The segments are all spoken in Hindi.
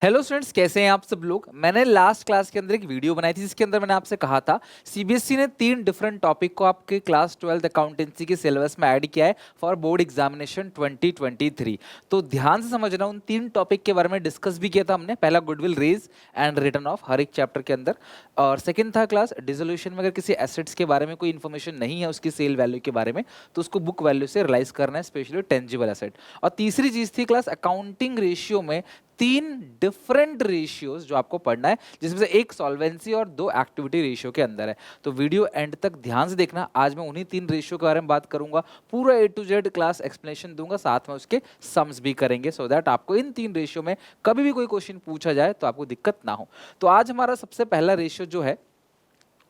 हेलो स्टूडेंट्स, कैसे हैं आप सब लोग। मैंने लास्ट क्लास के अंदर एक वीडियो बनाई थी जिसके अंदर मैंने आपसे कहा था सीबीएसई ने 3 डिफरेंट टॉपिक को आपके क्लास 12 अकाउंटेंसी के सिलेबस में ऐड किया है फॉर बोर्ड एग्जामिनेशन 2023। तो ध्यान से समझना, उन 3 टॉपिक के बारे में डिस्कस भी किया था हमने। पहला goodwill raise and return of हर एक चैप्टर के अंदर, और सेकंड था क्लास डिसोल्यूशन में अगर किसी एसेट्स के बारे में कोई इन्फॉर्मेशन नहीं है उसकी सेल वैल्यू के बारे में तो उसको बुक वैल्यू से रिलाइज करना है, स्पेशली टेंजिबल एसेट। और तीसरी चीज थी क्लास अकाउंटिंग रेशियो में 3 डिफरेंट रेशियोज जो आपको पढ़ना है, जिसमें से एक सॉल्वेंसी और 2 एक्टिविटी रेशियो के अंदर है। तो वीडियो एंड तक ध्यान से देखना। आज मैं उन्हीं 3 रेशियो के बारे में बात करूंगा, पूरा A to Z class explanation दूंगा, साथ में उसके सम्स भी करेंगे, सो दैट आपको इन 3 रेशियो में कभी भी कोई क्वेश्चन पूछा जाए तो आपको दिक्कत ना हो। तो आज हमारा सबसे पहला रेशियो जो है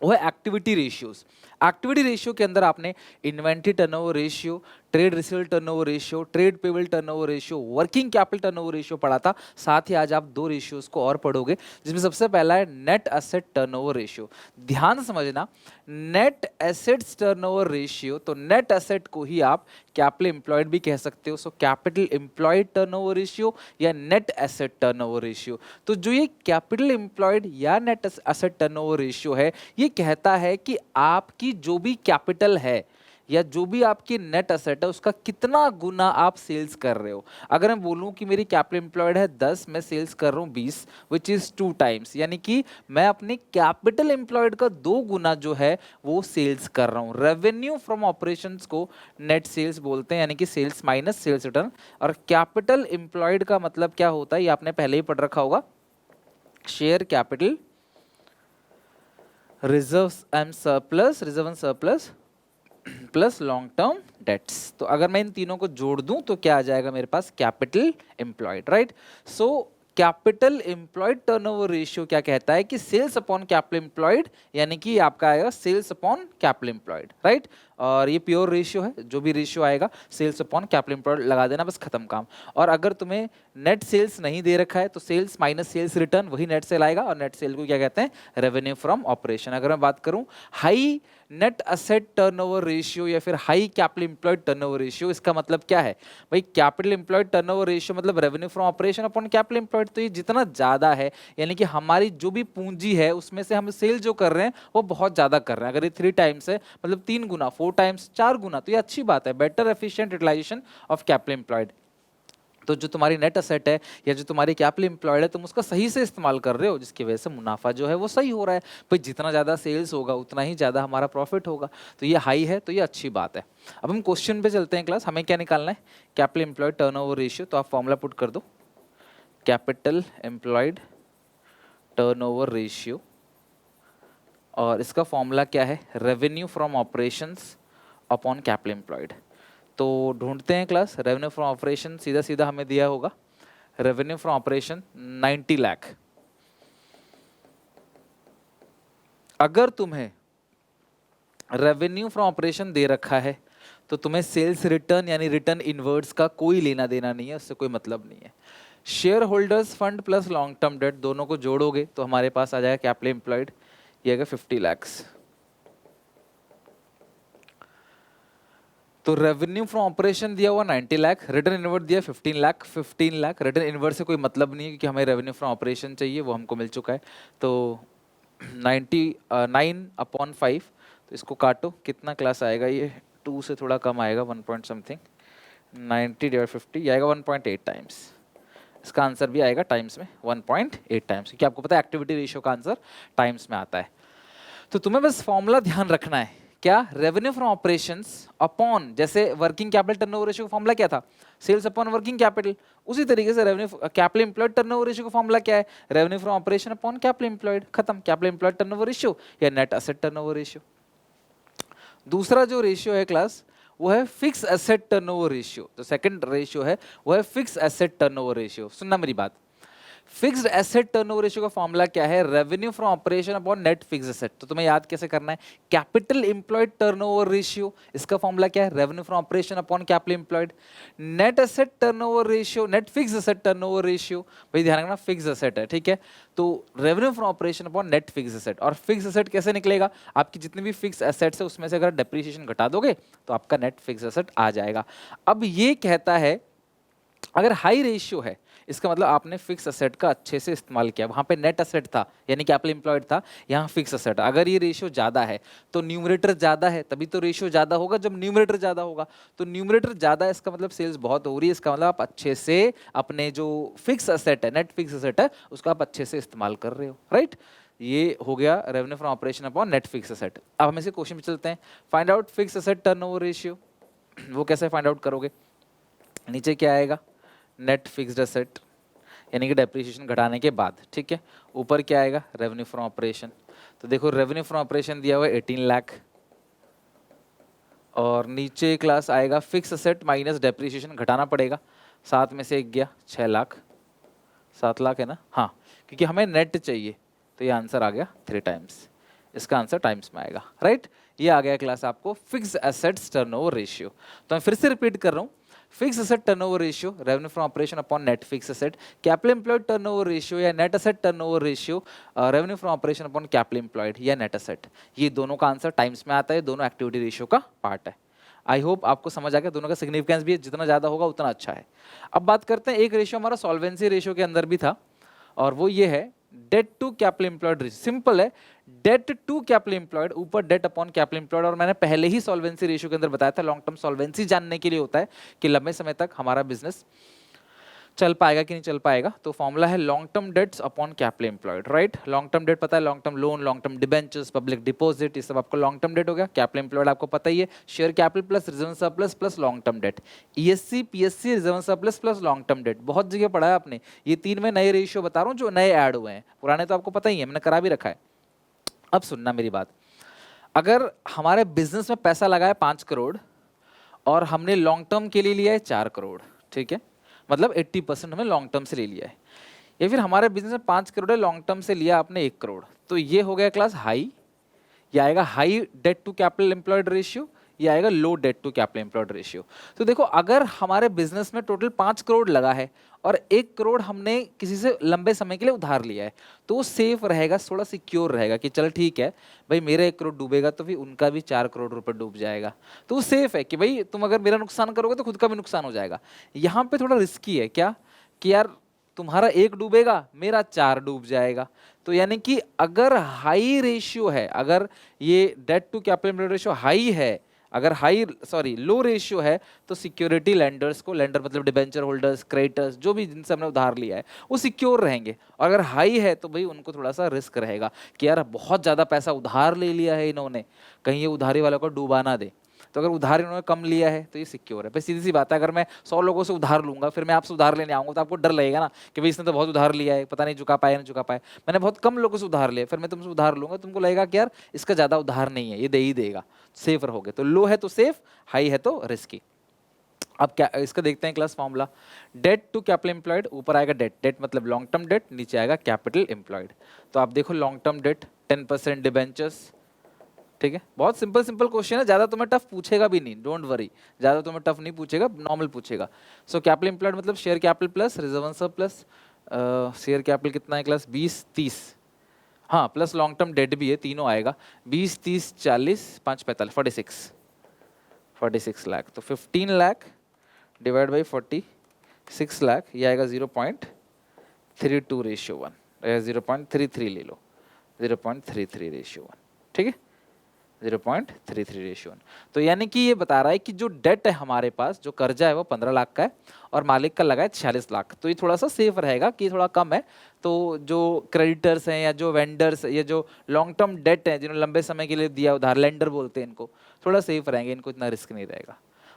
वो है एक्टिविटी रेशियोज। एक्टिविटी रेशियो के अंदर आपने inventory turnover ratio, trade receivable turnover ratio, trade payable turnover ratio, working capital turnover ratio पढ़ा था। साथ ही आज आप 2 रेशियोज को और पढ़ोगे, जिसमें सबसे पहला है नेट एसेट टर्नओवर रेशियो। ध्यान से समझना, नेट एसेट्स टर्नओवर रेशियो, तो नेट एसेट को ही आप कैपिटल एम्प्लॉयड भी कह सकते हो। सो कैपिटल एम्प्लॉयड टर्नओवर रेशियो या नेट एसेट टर्नओवर रेशियो। तो जो ये कैपिटल एम्प्लॉयड या नेट एसेट टर्नओवर रेशियो है, ये कहता है कि आपकी जो भी कैपिटल है या जो भी आपकी नेट एसेट है उसका कितना गुना आप सेल्स कर रहे हो। अगर मैं बोलूं कि मेरी कैपिटल एम्प्लॉयड है 10, मैं सेल्स कर रहा हूं 20, विच इज 2 टाइम्स, यानी कि मैं अपनी कैपिटल एम्प्लॉयड का 2 गुना जो है वो सेल्स कर रहा हूं। रेवेन्यू फ्रॉम ऑपरेशंस को नेट सेल्स बोलते हैं, यानी कि सेल्स माइनस सेल्स रिटर्न। और कैपिटल एम्प्लॉयड का मतलब क्या होता है, ये आपने पहले ही पढ़ रखा होगा, share capital, reserve and surplus plus long term debts. तो अगर मैं इन तीनों को जोड़ दूं तो क्या आ जाएगा मेरे पास, capital employed, right. So capital employed turnover ratio क्या कहता है कि सेल्स अपॉन कैपिटल एम्प्लॉयड, यानी कि आपका आएगा sales upon capital employed, right. और ये प्योर रेशियो है, जो भी रेशियो आएगा सेल्स अपॉन कैपिटल एम्प्लॉयड लगा देना, बस खत्म काम। और अगर तुम्हें नेट सेल्स नहीं दे रखा है तो सेल्स माइनस सेल्स रिटर्न वही नेट सेल आएगा, और नेट सेल को क्या कहते हैं, रेवेन्यू फ्रॉम ऑपरेशन। अगर मैं बात करूं high net asset turnover ratio या फिर high capital employed turnover ratio, इसका मतलब क्या है भाई, कैपिटल एम्प्लॉयड टर्नओवर रेशियो मतलब revenue from operation upon capital employed. तो ये जितना ज्यादा है, यानी कि हमारी जो भी पूंजी है उसमें से हम सेल जो कर रहे हैं वो बहुत ज्यादा कर रहे हैं। अगर ये 3 टाइम्स है मतलब 3 गुना, 4 टाइम्स 4 गुना, तो ये अच्छी बात है, better efficient utilisation of capital employed. तो जो तुम्हारी नेट असेट है या जो तुम्हारी कैपिटल एम्प्लॉयड है, तुम उसका सही से इस्तेमाल कर रहे हो, जिसकी वजह से मुनाफा जो है वो सही हो रहा है। भाई जितना ज़्यादा सेल्स होगा उतना ही ज़्यादा हमारा प्रॉफिट होगा, तो ये हाई है, तो ये अच्छी बात है। अब हम क्वेश्चन पे चलते हैं क्लास। हमें क्या निकालना है, कैपिटल एम्प्लॉयड टर्नओवर रेशियो। तो आप फॉर्मूला पुट कर दो, कैपिटल एम्प्लॉयड टर्नओवर रेशियो, और इसका फॉर्मूला क्या है, revenue from operations upon capital employed. तो ढूंढते हैं क्लास, रेवेन्यू फ्रॉम ऑपरेशन सीधा सीधा हमें दिया होगा, रेवेन्यू फ्रॉम ऑपरेशन 90 लाख। अगर तुम्हें रेवेन्यू फ्रॉम ऑपरेशन दे रखा है तो तुम्हें सेल्स रिटर्न यानी रिटर्न इनवर्ड्स का कोई लेना देना नहीं है, उससे कोई मतलब नहीं है। Share holders fund plus long term date दोनों को जोड़ोगे तो हमारे पास आ जाएगा कैपिटल एम्प्लॉयड, ये आएगा 50 लाख। तो रेवेन्यू फ्रॉम ऑपरेशन दिया हुआ 90 लाख, रिटर्न इनवर्ड दिया 15 लाख। 15 लाख रिटर्न इनवर्ड से कोई मतलब नहीं है क्योंकि हमें रेवेन्यू फ्रॉम ऑपरेशन चाहिए, वो हमको मिल चुका है। तो 99/5, तो इसको काटो, कितना क्लास आएगा ये, 2 से थोड़ा कम आएगा, 1 पॉइंट समथिंग, 90/50 आएगा 1.8 टाइम्स। इसका आंसर भी आएगा टाइम्स में 1.8 टाइम्स, क्योंकि आपको पता है एक्टिविटी रेशियो का आंसर टाइम्स में आता है। तो तुम्हें बस फॉर्मूला ध्यान रखना है, क्या, रेवेन्यू फ्रॉम ऑपरेशंस अपॉन, जैसे वर्किंग कैपिटल टर्नओवर रेशियो का फॉर्मूला क्या था, सेल्स अपॉन वर्किंग कैपिटल, उसी तरीके से revenue capital employed turnover ratio का फॉर्मूला क्या है, revenue from operation upon capital employed, खत्म। कैपिटल एम्प्लॉयड टर्नओवर रेशियो या नेट एसेट टर्नओवर रेशियो। दूसरा जो रेशियो है क्लास वो है फिक्स एसेट टर्नओवर रेशियो। तो सेकंड रेशियो है वो है फिक्स एसेट टर्नओवर रेशियो। सुनना मेरी बात, फिक्स्ड एसेट टर्नओवर रेशियो का फॉर्मूला क्या है, revenue from operation upon net fixed asset. तो तुम्हें याद कैसे करना है, कैपिटल एम्प्लॉयड टर्नओवर रेशियो, इसका फॉर्मूला क्या है, revenue from operation upon capital employed. Net asset turnover ratio, net fixed asset turnover ratio, भाई ध्यान रखना फिक्स्ड एसेट है, ठीक है। तो revenue from operation upon net fixed asset. और फिक्स्ड एसेट कैसे निकलेगा, आपकी जितनी भी फिक्स्ड एसेट्स है उसमें से अगर डेप्रिसिएशन घटा दोगे तो आपका नेट फिक्स्ड एसेट आ जाएगा। अब ये कहता है अगर हाई रेशियो है इसका मतलब आपने फिक्स असेट का अच्छे से इस्तेमाल किया, वहां पे नेट असेट था यानी कैपिटल एम्प्लॉयड था, यहाँ फिक्स असेट। अगर ये रेशियो ज्यादा है तो न्यूमरेटर ज्यादा है, तभी तो रेशियो ज्यादा होगा जब न्यूमरेटर ज्यादा होगा। तो न्यूमरेटर ज्यादा है इसका मतलब सेल्स बहुत हो रही है, इसका मतलब आप अच्छे से अपने जो फिक्स असेट है, नेट फिक्स असेट है, उसका आप अच्छे से इस्तेमाल कर रहे हो, राइट। ये हो गया revenue from operation upon net fix asset. अब हम इसे क्वेश्चन में चलते हैं, find out fix asset turnover ratio. वो कैसे फाइंड आउट करोगे, नीचे क्या आएगा, नेट फिक्स्ड असेट यानी कि डेप्रिसिएशन घटाने के बाद, ठीक है। ऊपर क्या आएगा, रेवेन्यू फ्रॉम ऑपरेशन। तो देखो रेवेन्यू फ्रॉम ऑपरेशन दिया हुआ है 18 लाख, और नीचे क्लास आएगा फिक्स असेट माइनस डेप्रिसिएशन घटाना पड़ेगा, 7 में से 1 गया 6 लाख, 7 लाख है ना, हाँ, क्योंकि हमें नेट चाहिए, तो ये आंसर आ गया 3 टाइम्स, इसका आंसर टाइम्स में आएगा, राइट। ये आ गया क्लास आपको फिक्स एसेट्स टर्नओवर रेशियो। तो मैं फिर से रिपीट कर रहा हूँ, fix asset turnover ratio, revenue from operation upon net fix asset, capital employed turnover ratio या net asset turnover ratio, revenue from operation upon capital employed या नेट एसेट, ये दोनों का आंसर टाइम्स में आता है, दोनों एक्टिविटी रेशियो का पार्ट है। आई होप आपको समझ आ गया, दोनों का सिग्निफिकेंस भी है, जितना ज्यादा होगा उतना अच्छा है। अब बात करते हैं, एक रेशियो हमारा सॉल्वेंसी रेशियो के अंदर भी था, और वो ये है debt to capital employed ratio. Simple है, डेट टू कैपिटल एम्प्लॉयड ऊपर डेट अपॉन कैपिटल एम्प्लॉयड, और मैंने पहले ही सॉल्वेंसी रेशियो के अंदर बताया था, लॉन्ग टर्म सॉल्वेंसी जानने के लिए होता है कि लंबे समय तक हमारा बिजनेस चल पाएगा कि नहीं चल पाएगा। तो फॉर्मूला है long term debts upon capital employed, right. Long term date पता है, long term loan, long term debentures, public deposit, ये सब आपको लॉन्ग टर्म डेट हो गया। कैपिटल एम्प्लॉयड आपको पता ही है, share capital plus reserve surplus plus long term date, ESC PSC reserve surplus plus long term date. बहुत जगह पढ़ा है आपने, ये 3 में नए रेशियो बता रहा हूँ जो नए ऐड हुए हैं, पुराने तो आपको पता ही है, मैंने करा भी रखा है। अब सुनना मेरी बात, अगर हमारे बिजनेस में पैसा लगा है 5 करोड़ और हमने लॉन्ग टर्म के लिए लिया है 4 करोड़, ठीक है, मतलब 80% हमें लॉन्ग टर्म से ले लिया है, या फिर हमारे बिजनेस में 5 करोड़ है, लॉन्ग टर्म से लिया आपने 1 करोड़, तो ये हो गया क्लास हाई, ये आएगा high debt to capital employed ratio, ये आएगा low debt to capital employed ratio. तो देखो अगर हमारे बिजनेस में टोटल 5 करोड़ लगा है और 1 करोड़ हमने किसी से लंबे समय के लिए उधार लिया है, तो वो सेफ रहेगा, थोड़ा सिक्योर रहेगा कि चल ठीक है भाई, मेरा 1 करोड़ डूबेगा तो फिर उनका भी 4 करोड़ रुपए डूब जाएगा, तो वो सेफ है कि भाई तुम अगर मेरा नुकसान करोगे तो खुद का भी नुकसान हो जाएगा। यहाँ पे थोड़ा रिस्की है क्या, कि यार तुम्हारा 1 डूबेगा मेरा 4 डूब जाएगा। तो यानी कि अगर हाई रेशियो है, अगर ये debt to capital ratio high है, अगर लो रेशियो है, तो सिक्योरिटी लेंडर्स को, लेंडर मतलब डिबेंचर होल्डर्स, क्रेडिटर्स, जो भी जिनसे हमने उधार लिया है, वो सिक्योर रहेंगे। और अगर हाई है तो भाई उनको थोड़ा सा रिस्क रहेगा कि यार बहुत ज़्यादा पैसा उधार ले लिया है इन्होंने, कहीं ये उधारी वालों को डूबा ना दे। तो अगर उधार इन्होंने कम लिया है तो ये सिक्योर है। भाई सीधी सी बात है, अगर मैं 100 लोगों से उधार लूंगा फिर मैं आपसे उधार लेने आऊंगा तो आपको डर लगेगा ना कि भाई इसने तो बहुत उधार लिया है, पता नहीं चुका पाया नहीं चुका पाया। मैंने बहुत कम लोगों से उधार लिया, फिर मैं तुमसे उधार लूंगा, तुमको लगेगा कि यार इसका ज़्यादा उधार नहीं है, ये दे ही देगा, सेफ रहोगे। तो लो है तो सेफ, हाई है तो रिस्की। अब क्या इसका देखते हैं class formula, debt to capital employed, ऊपर आएगा डेट, डेट मतलब लॉन्ग टर्म डेट, नीचे आएगा कैपिटल एम्प्लॉयड। तो आप देखो लॉन्ग टर्म डेट 10% डिबेंचर्स, ठीक है, बहुत सिंपल सिंपल क्वेश्चन है, ज्यादा तुम्हें टफ पूछेगा भी नहीं, डोंट वरी, ज्यादा तुम्हें टफ नहीं पूछेगा, नॉर्मल पूछेगा। सो कैपिटल एम्प्लॉयड मतलब share capital plus reserve surplus, share capital कितना है क्लास 20-30, हाँ प्लस लॉन्ग टर्म डेट भी है, तीनों आएगा 20-30-40 5-45 46 लाख। तो 15 लाख डिवाइड बाई 46 लाख, ये आएगा 0.32 रेशियो 1, 0.33 ले लो, 0.33 रेशियो 1, ठीक है, 0.33 रेशियो 1। तो यानी कि ये बता रहा है कि जो डेट है हमारे पास, जो कर्जा है वो 15 लाख का है और मालिक का लगा है 46 लाख, तो ये थोड़ा सा सेफ रहेगा कि थोड़ा कम है। तो जो क्रेडिटर्स हैं या जो वेंडर्स या जो लॉन्ग टर्म डेट है, जिन्होंने लंबे समय के लिए दिया उधार, लेंडर बोलते हैं इनको, थोड़ा सेफ रहेंगे, इनको इतना रिस्क नहीं रहेगा।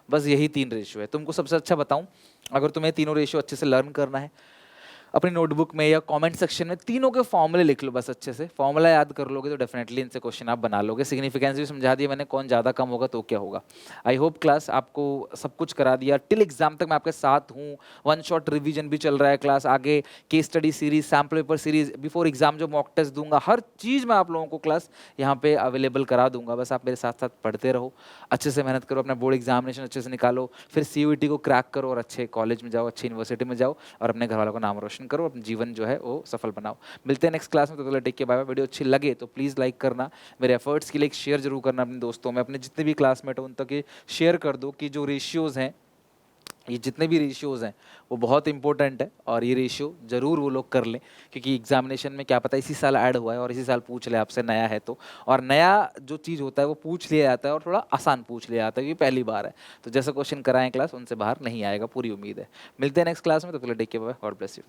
बस यही 3 रेशियो है। तुमको सबसे अच्छा बताऊं, अगर तुम्हें तीनों रेशियो अच्छे से लर्न करना है, अपनी नोटबुक में या कमेंट सेक्शन में तीनों के फॉर्मूले लिख लो, बस अच्छे से फॉर्मूला याद कर लोगे तो डेफिनेटली इनसे क्वेश्चन आप बना लोगे। सिग्निफिकेंस भी समझा दिया मैंने, कौन ज़्यादा कम होगा तो क्या होगा। आई होप क्लास आपको सब कुछ करा दिया, टिल एग्जाम तक मैं आपके साथ हूँ। 1 शॉट रिवीजन भी चल रहा है क्लास, आगे case study series, sample paper series, before exam जो मॉक टेस्ट दूंगा, हर चीज़ मैं आप लोगों को क्लास यहाँ पे अवेलेबल करा दूंगा। बस आप मेरे साथ साथ पढ़ते रहो, अच्छे से मेहनत करो, अपना बोर्ड एग्जामिनेशन अच्छे से निकालो, फिर CUET को क्रैक करो और अच्छे कॉलेज में जाओ, अच्छी यूनिवर्सिटी में जाओ और अपने घर वालों का नाम रोशन करो, अपना जीवन जो है वो सफल बनाओ। मिलते हैं नेक्स्ट क्लास में, तो टेक के बाय बाय। वीडियो अच्छी लगे तो प्लीज़ लाइक करना, मेरे एफर्ट्स के लिए एक शेयर जरूर करना अपने दोस्तों में, अपने जितने भी क्लासमेट हो उन तक ये शेयर कर दो कि जो रेशियोज़ हैं ये जितने भी रेशियोज़ हैं वो बहुत इंपॉर्टेंट है, और ये रेशियो ज़रूर वो लोग कर लें, क्योंकि एग्जामिनेशन में क्या पता इसी साल ऐड हुआ है और इसी साल पूछ ले आपसे, नया है तो। और नया जो चीज़ होता है वो पूछ लिया जाता है और थोड़ा आसान पूछ लिया जाता है, क्योंकि पहली बार है। तो जैसे क्वेश्चन कराएं क्लास, उनसे बाहर नहीं आएगा, पूरी उम्मीद है। मिलते हैं नेक्स्ट क्लास में, तो take care, bye, God bless you.